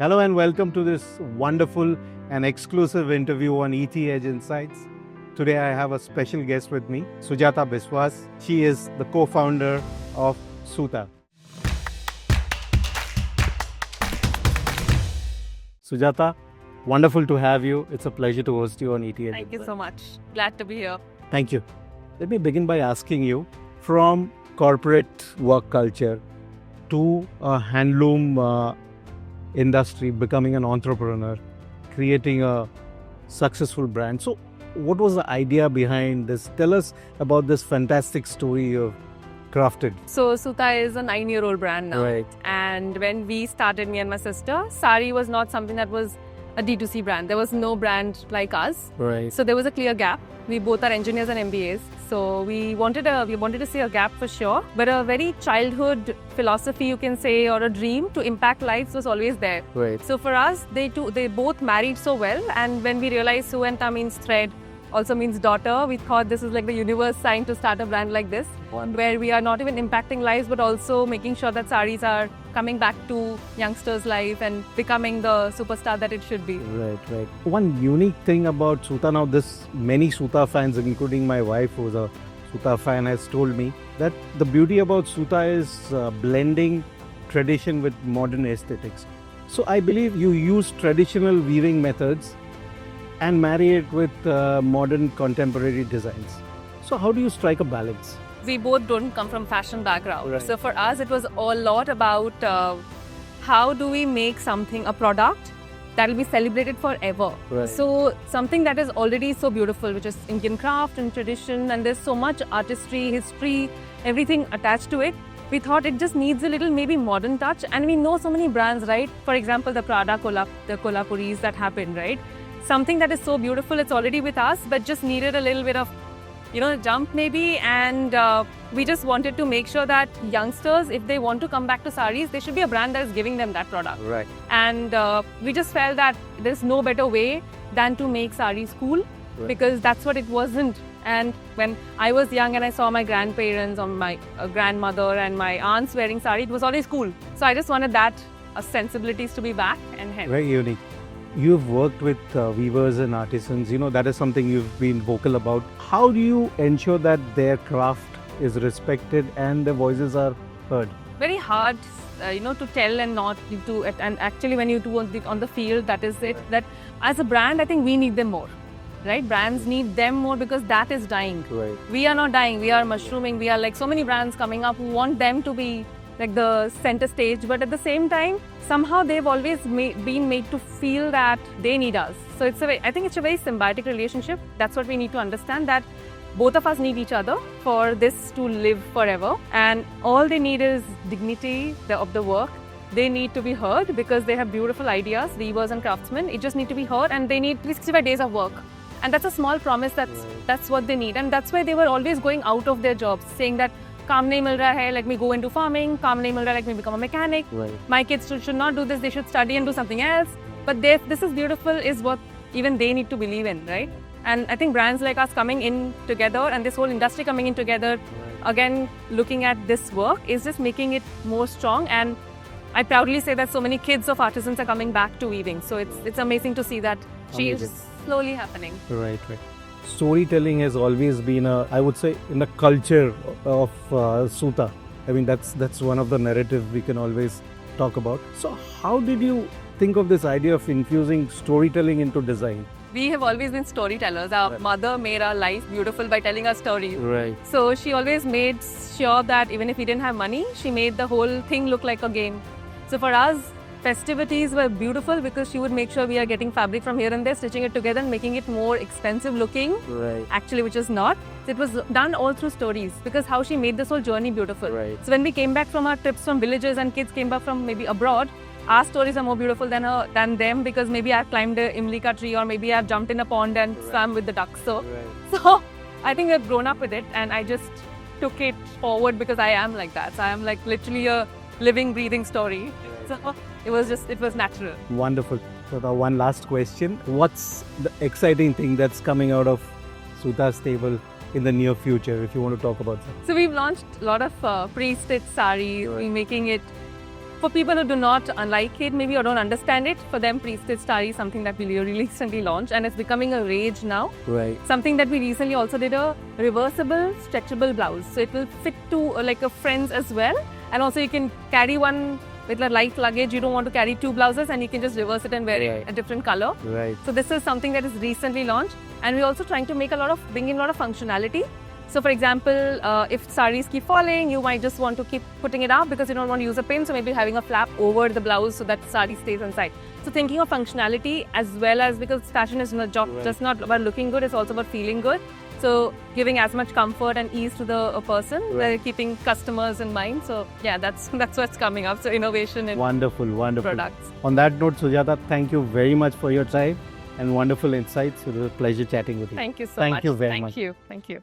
Hello and welcome to this wonderful and exclusive interview on ET Edge Insights. Today I have a special guest with me, Sujata Biswas. She is the co-founder of Suta. Sujata, wonderful to have you. It's a pleasure to host you on ET Edge Thank you Insights. so much. Glad to be here. Thank you. Let me begin by asking you, from corporate work culture to a handloom industry, becoming an entrepreneur, creating a successful brand. So, what was the idea behind this? Tell us about this fantastic story you've crafted. So Suta is a 9-year-old brand now. Right. And when we started, me and my sister, sari was not something that was a D2C brand. There was no brand like us. Right. So there was a clear gap. We both are engineers and MBAs. So we wanted to see a gap for sure. But a very childhood philosophy, you can say, or a dream to impact lives was always there. Right. So for us, they both married so well. And when we realized Suenta means thread, also means daughter, we thought this is like the universe sign to start a brand like this, where we are not even impacting lives, but also making sure that saris are coming back to youngsters' life and becoming the superstar that it should be. Right. One unique thing about Suta, now this many Suta fans, including my wife who's a Suta fan, has told me that the beauty about Suta is blending tradition with modern aesthetics. So I believe you use traditional weaving methods and marry it with modern contemporary designs. So how do you strike a balance? We both don't come from fashion background. Right. So for us, it was a lot about how do we make something, a product that will be celebrated forever. Right. So something that is already so beautiful, which is Indian craft and tradition, and there's so much artistry, history, everything attached to it. We thought it just needs a little maybe modern touch, and we know so many brands, right? For example, the Prada the Kolhapuris that happened, right? Something that is so beautiful, it's already with us, but just needed a little bit of, jump maybe. And we just wanted to make sure that youngsters, if they want to come back to saris, there should be a brand that is giving them that product. Right. And we just felt that there's no better way than to make saris cool, Right. because that's what it wasn't. And when I was young and I saw my grandparents or my grandmother and my aunts wearing sari, it was always cool. So I just wanted that sensibilities to be back, and hence. Very unique. You've worked with weavers and artisans. That is something you've been vocal about. How do you ensure that their craft is respected and their voices are heard? Very hard, to tell and not to. And actually, when you do on the field, that is it. That as a brand, I think we need them more, right? Brands need them more because that is dying. Right. We are not dying. We are mushrooming. We are like so many brands coming up who want them to be like the center stage, but at the same time, somehow they've always been made to feel that they need us. So I think it's a very symbiotic relationship. That's what we need to understand, that both of us need each other for this to live forever. And all they need is dignity of the work. They need to be heard because they have beautiful ideas, weavers and craftsmen. It just need to be heard, and they need 365 days of work. And that's a small promise. That's what they need. And that's why they were always going out of their jobs, saying that काम नहीं मिल रहा है, let me go into farming, काम नहीं मिल रहा है, let me become a mechanic. Right. My kids should not do this, they should study and do something else. But this is beautiful is what even they need to believe in, right? And I think brands like us coming in together and this whole industry coming in together, again, looking at this work is just making it more strong. And I proudly say that so many kids of artisans are coming back to weaving. So it's amazing to see that change is slowly happening. Right. Storytelling has always been I would say, in the culture of Suta. I mean, that's one of the narratives we can always talk about. So how did you think of this idea of infusing storytelling into design? We have always been storytellers. Our mother made our life beautiful by telling us stories. Right. So she always made sure that even if we didn't have money, she made the whole thing look like a game. So for us, festivities were beautiful because she would make sure we are getting fabric from here and there, stitching it together and making it more expensive looking. Right. Actually, which is not. It was done all through stories because how she made this whole journey beautiful. Right. So when we came back from our trips from villages and kids came back from maybe abroad, our stories are more beautiful than them, because maybe I've climbed a Imlika tree or maybe I've jumped in a pond and swam with the ducks. So I think we've grown up with it, and I just took it forward because I am like that. So I am like literally a living, breathing story. So it was natural. Wonderful. So the one last question. What's the exciting thing that's coming out of Suta's stable in the near future, if you want to talk about that? So we've launched a lot of pre-stitched saris. Right. We're making it for people who do not like it, maybe or don't understand it, for them, pre-stitched sari is something that we recently launched, and it's becoming a rage now. Right. Something that we recently also did, a reversible, stretchable blouse. So it will fit to like a friend's as well, and also you can carry one with a light luggage. You don't want to carry two blouses, and you can just reverse it and wear it a different color. Right. So this is something that is recently launched, and we're also trying to make bring in a lot of functionality. So for example, if saris keep falling, you might just want to keep putting it up because you don't want to use a pin. So maybe having a flap over the blouse so that sari stays inside. So thinking of functionality as well as, because fashion is not just not about looking good, it's also about feeling good. So giving as much comfort and ease to the person, keeping customers in mind. So yeah, that's what's coming up. So innovation in Wonderful. products. On that note, Sujata, thank you very much for your time and wonderful insights. It was a pleasure chatting with you. Thank you so much. Thank you very much. Thank you.